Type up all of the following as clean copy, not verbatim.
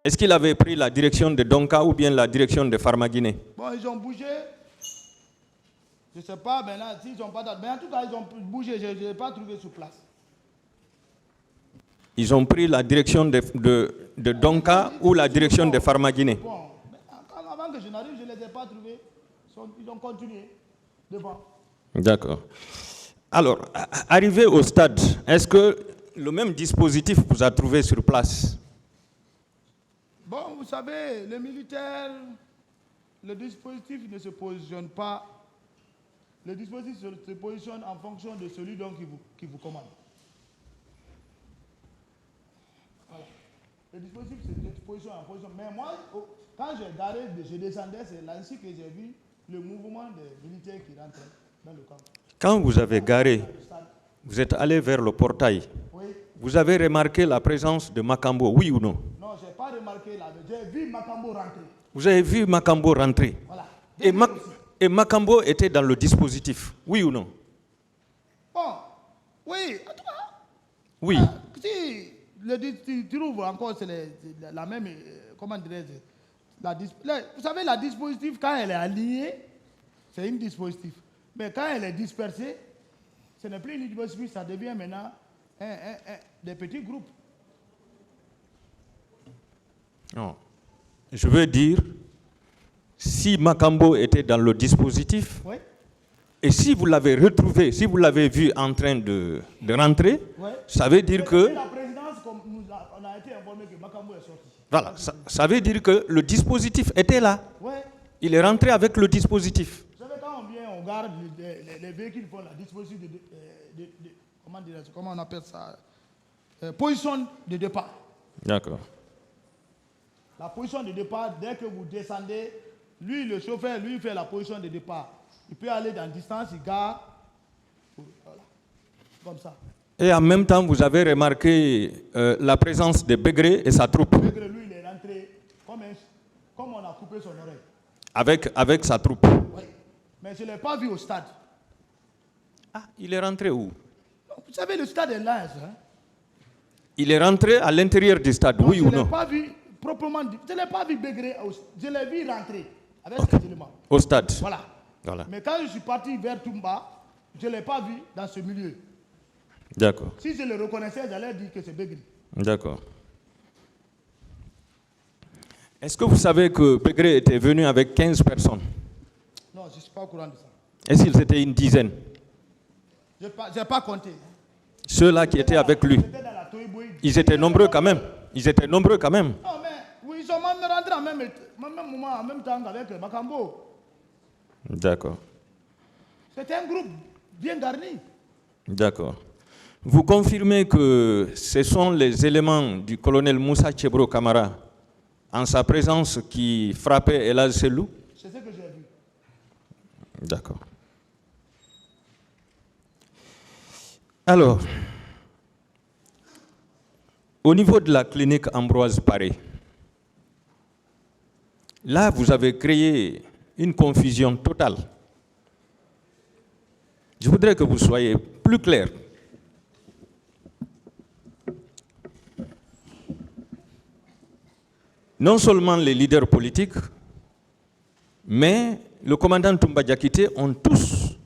Est-ce qu'il avait pris la direction de Donka ou bien la direction de Farmaguiné? Bon, ils ont bougé. Je ne sais pas maintenant s'ils n'ont pas d'autres. Mais en tout cas, ils ont bougé. Je n'ai pas trouvé sur place. Ils ont pris la direction de Donka ou la direction de Farmaguiné? Bon, avant que je n'arrive, je ne les ai pas trouvés. Ils ont continué devant. D'accord. Alors, arrivé au stade, est-ce que le même dispositif vous a trouvé sur place? Bon, vous savez, les militaires, le dispositif ne se positionne pas. Le dispositif se positionne en fonction de celui donc qui vous commande. Voilà. Le dispositif se positionne en fonction. Mais moi, quand j'ai garé, je descendais, c'est ainsi que j'ai vu le mouvement des militaires qui rentraient dans le camp. Quand vous avez garé, vous êtes allé vers le portail. Oui. Vous avez remarqué la présence de Makambo, oui ou non? Non, je n'ai pas remarqué là. J'ai vu Makambo rentrer. Vous avez vu Makambo rentrer? Voilà. Et Makambo était dans le dispositif, oui ou non? Bon, oui. En tout cas, oui. Si tu trouves encore, c'est la même, comment dirais-je, vous savez, la dispositif, quand elle est alignée, c'est une dispositif. Mais quand elle est dispersée, ce n'est plus une dispositif, ça devient maintenant des petits groupes. Non. Je veux dire, si Makambo était dans le dispositif, oui. Et si vous l'avez retrouvé, si vous l'avez vu en train de rentrer, oui. Ça veut dire que... La présidence, on a été informé que Makambo est sorti. Voilà, ça veut dire que le dispositif était là. Oui. Il est rentré avec le dispositif. Vous savez, quand on vient, on garde les véhicules font la dispositif comment on appelle ça, position de départ. D'accord. La position de départ, dès que vous descendez, lui, le chauffeur, lui, fait la position de départ. Il peut aller dans la distance, il garde. Voilà. Comme ça. Et en même temps, vous avez remarqué la présence de Begré et sa troupe. Begré, lui, il est rentré comme on a coupé son oreille. Avec sa troupe. Oui. Mais je ne l'ai pas vu au stade. Ah, il est rentré où? Vous savez, le stade est là. Hein? Il est rentré à l'intérieur du stade, oui ou non? Je ne l'ai pas vu proprement dit. Je ne l'ai pas vu Begré. Je l'ai vu rentrer avec ses éléments. Au stade. Voilà. Mais quand je suis parti vers Toumba, je ne l'ai pas vu dans ce milieu. D'accord. Si je le reconnaissais, j'allais dire que c'est Begré. D'accord. Est-ce que vous savez que Begré était venu avec 15 personnes? Non, je ne suis pas au courant de ça. Est-ce qu'ils étaient une dizaine? Je n'ai pas compté. Ceux-là qui étaient avec lui, ils étaient nombreux quand même. Ils étaient nombreux quand même. Non, mais oui, ils sont même rentrés en même moment, en même temps avec Makambo. D'accord. C'était un groupe bien garni. D'accord. Vous confirmez que ce sont les éléments du colonel Moussa Tchebro Kamara, en sa présence, qui frappaient Elaz Selou? C'est ce que j'ai vu. D'accord. Alors, au niveau de la clinique Ambroise Paré, là, vous avez créé une confusion totale. Je voudrais que vous soyez plus clair. Non seulement les leaders politiques, mais le commandant Toumba Diakité ont tous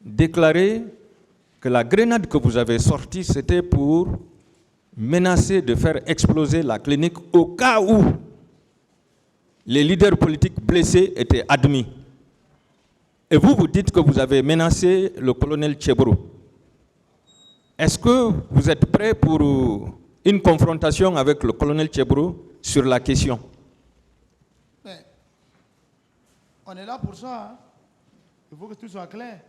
déclaré que la grenade que vous avez sortie, c'était pour menacer de faire exploser la clinique au cas où les leaders politiques blessés étaient admis. Et vous, vous dites que vous avez menacé le colonel Tchebro. Est-ce que vous êtes prêt pour une confrontation avec le colonel Tchebro sur la question? Mais on est là pour ça. Hein. Il faut que tout soit clair.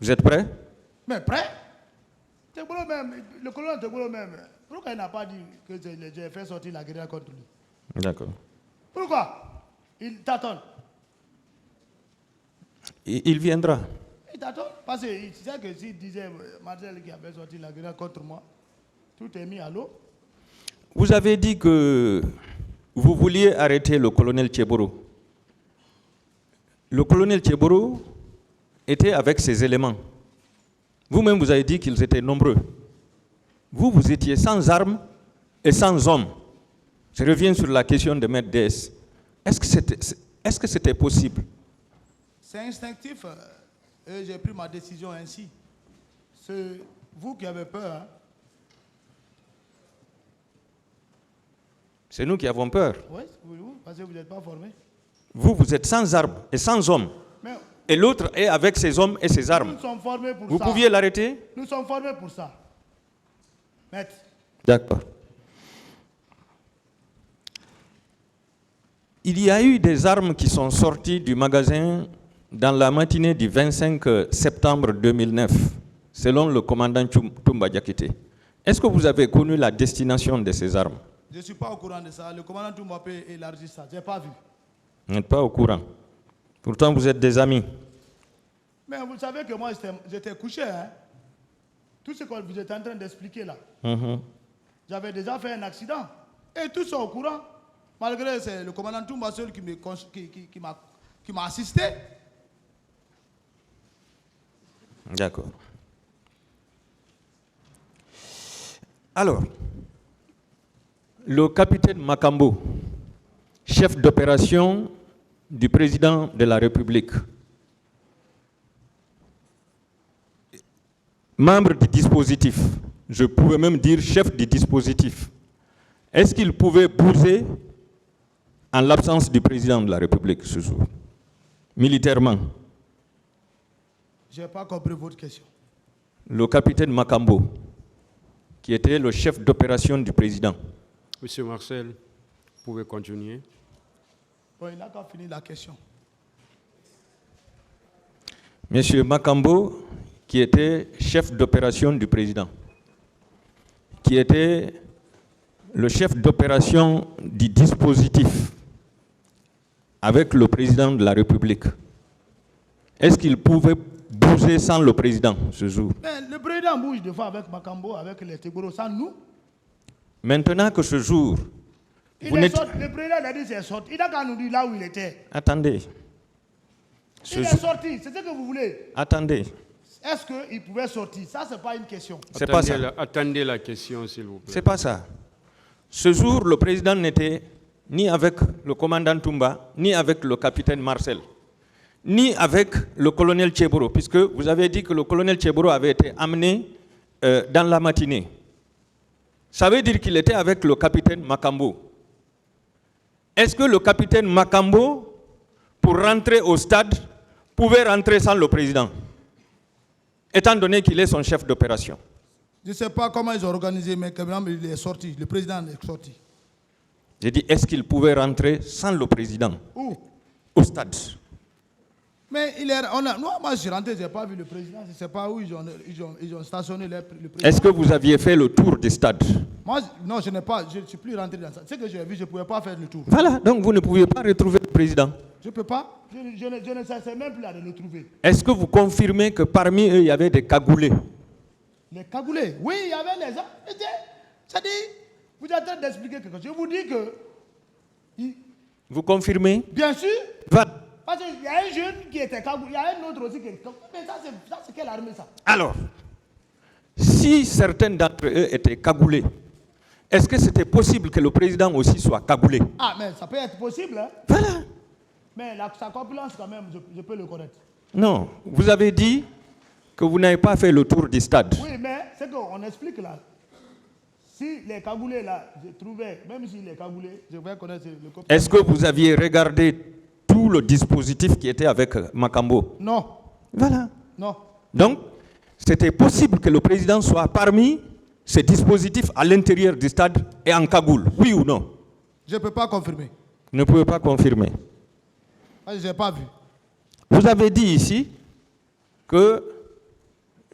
Vous êtes prêt? Mais prêt? Tchebro même, le colonel Tchebro même, pourquoi il n'a pas dit que j'ai fait sortir la guerre contre lui? D'accord. Pourquoi? Il t'attend. Il viendra. Il t'attend parce qu'il sait que s'il disait Marcel qui avait sorti la guerre contre moi, tout est mis à l'eau. Vous avez dit que vous vouliez arrêter le colonel Tchebro. Le colonel Tchebro était avec ses éléments. Vous-même, vous avez dit qu'ils étaient nombreux. vous étiez sans armes et sans hommes. Je reviens sur la question de Maître DS. Est-ce que c'était possible? C'est instinctif et j'ai pris ma décision ainsi. C'est vous qui avez peur. Hein? C'est nous qui avons peur. Oui, vous, parce que vous n'êtes pas formé. Vous êtes sans armes et sans hommes. Mais et l'autre est avec ses hommes et ses armes. nous sommes formés pour Vous ça. pouviez l'arrêter? Nous sommes formés pour ça. Maître. D'accord. Il y a eu des armes qui sont sorties du magasin dans la matinée du 25 septembre 2009, selon le commandant Toumba Diakité. Est-ce que vous avez connu la destination de ces armes? Je ne suis pas au courant de ça. Le commandant Toumba peut élargir ça. Je n'ai pas vu. Vous n'êtes pas au courant. Pourtant, vous êtes des amis. Mais vous savez que moi, j'étais couché. Hein? Tout ce que vous êtes en train d'expliquer là. J'avais déjà fait un accident. Et tous sont au courant. Malgré c'est le commandant Toumba seul qui m'a assisté. D'accord. Alors, le capitaine Makambo, chef d'opération du président de la République, membre du dispositif, je pouvais même dire chef du dispositif, est-ce qu'il pouvait bouger en l'absence du président de la République ce jour, militairement? Je n'ai pas compris votre question. Le capitaine Makambo, qui était le chef d'opération du président. Monsieur Marcel, vous pouvez continuer. Bon, il n'a qu'à finir la question. Monsieur Makambo, qui était chef d'opération du président, qui était le chef d'opération du dispositif avec le président de la République. Est-ce qu'il pouvait bouger sans le président ce jour? Mais le président bouge des fois avec Makambo, avec les Tegoro, sans nous. Maintenant que ce jour, Le président a dit c'est sorti. Il n'a qu'à nous dire là où il était. Attendez. Il est sorti, c'est ce que vous voulez. Attendez. Est-ce qu'il pouvait sortir? Ça, ce n'est pas une question. C'est pas ça. Attendez la question, s'il vous plaît. C'est pas ça. Ce jour, le président n'était ni avec le commandant Toumba, ni avec le capitaine Marcel, ni avec le colonel Tcheboro, puisque vous avez dit que le colonel Tcheboro avait été amené dans la matinée. Ça veut dire qu'il était avec le capitaine Makambo. Est-ce que le capitaine Makambo, pour rentrer au stade, pouvait rentrer sans le président, étant donné qu'il est son chef d'opération? Je ne sais pas comment ils ont organisé, mais quand même, il est sorti. Le président est sorti. J'ai dit, est-ce qu'il pouvait rentrer sans le président? Où? Au stade. Mais moi, je suis rentré, je n'ai pas vu le président. Je ne sais pas où ils ont stationné le président. Est-ce que vous aviez fait le tour du stade? Moi, non, je ne suis plus rentré dans ça. Ce que j'ai vu, je ne pouvais pas faire le tour. Voilà, donc vous ne pouviez pas retrouver le président. Je ne peux pas. Je ne sais même plus là de le trouver. Est-ce que vous confirmez que parmi eux, il y avait des cagoulés? Les cagoulés? Oui, il y avait les gens. C'est-à-dire, vous êtes en train d'expliquer quelque chose. Je vous dis que... Vous confirmez? Bien sûr. Voilà. Parce qu'il y a un jeune qui était cagoulé, il y a un autre aussi qui est cagoulé. Mais ça, c'est quelle armée ça? Alors, si certains d'entre eux étaient cagoulés, est-ce que c'était possible que le président aussi soit cagoulé? Ah, mais ça peut être possible. Hein? Voilà. Mais sa corpulence, quand même, je peux le connaître. Non, vous avez dit que vous n'avez pas fait le tour du stade. Oui, mais c'est qu'on explique là. Si les cagoulés là, je trouvais, même si les cagoulés, je vais connaître le copain. Est-ce que vous aviez regardé tout le dispositif qui était avec Makambo? Non. Voilà. Non. Donc, c'était possible que le président soit parmi ces dispositifs à l'intérieur du stade et en cagoule, oui ou non? Je ne peux pas confirmer. Vous ne pouvez pas confirmer. Je n'ai pas vu. Vous avez dit ici que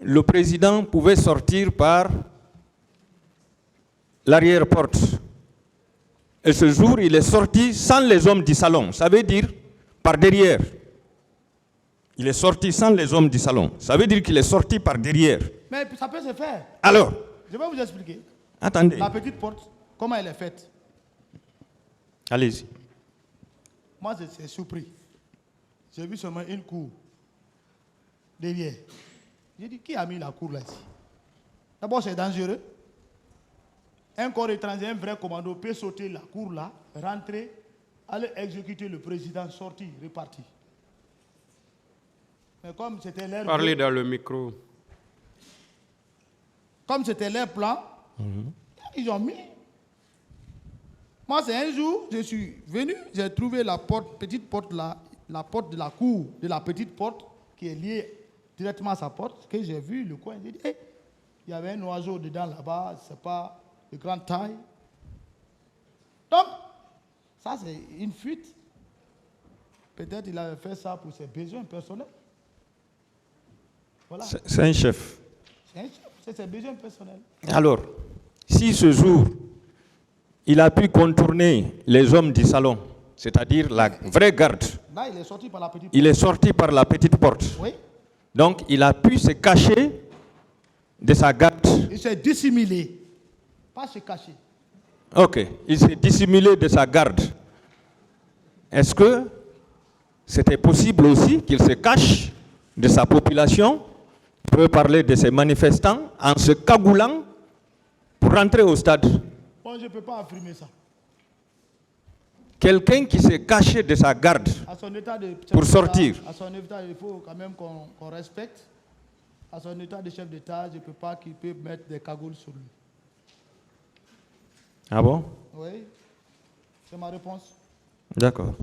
le président pouvait sortir par l'arrière-porte. Et ce jour, il est sorti sans les hommes du salon. Ça veut dire par derrière. Il est sorti sans les hommes du salon. Ça veut dire qu'il est sorti par derrière. Mais ça peut se faire. Alors, je vais vous expliquer. attendez. La petite porte, comment elle est faite? Allez-y. Moi, je suis surpris. J'ai vu seulement une cour derrière. J'ai dit, qui a mis la cour là-ci? D'abord, c'est dangereux. Un corps étranger, un vrai commando peut sauter la cour là, rentrer, aller exécuter le président, sortir, repartir. Mais comme c'était leur Parlez dans le micro. Comme c'était leur plan, ils ont mis. Moi, c'est un jour, je suis venu, j'ai trouvé la porte, petite porte là, la porte de la cour, de la petite porte qui est liée directement à sa porte, que j'ai vu le coin. J'ai dit, hey, il y avait un oiseau dedans là-bas, c'est pas de grande taille. Donc, ça c'est une fuite. Peut-être il avait fait ça pour ses besoins personnels. Voilà. C'est un chef. C'est un chef, c'est ses besoins personnels. Alors, si ce jour, il a pu contourner les hommes du salon, c'est-à-dire la vraie garde, Là, il est sorti par la petite porte. il est sorti par la petite porte. Oui. Donc, il a pu se cacher de sa garde. Il s'est dissimulé. Pas se cacher. Ok, il s'est dissimulé de sa garde. Est-ce que c'était possible aussi qu'il se cache de sa population? On peut parler de ces manifestants en se cagoulant pour rentrer au stade. Bon, je ne peux pas affirmer ça. Quelqu'un qui s'est caché de sa garde À son état de pour sortir. À son état, il faut quand même qu'on respecte. À son état de chef d'État, je ne peux pas qu'il peut mettre des cagoules sur lui. Ah bon? Oui, c'est ma réponse. D'accord.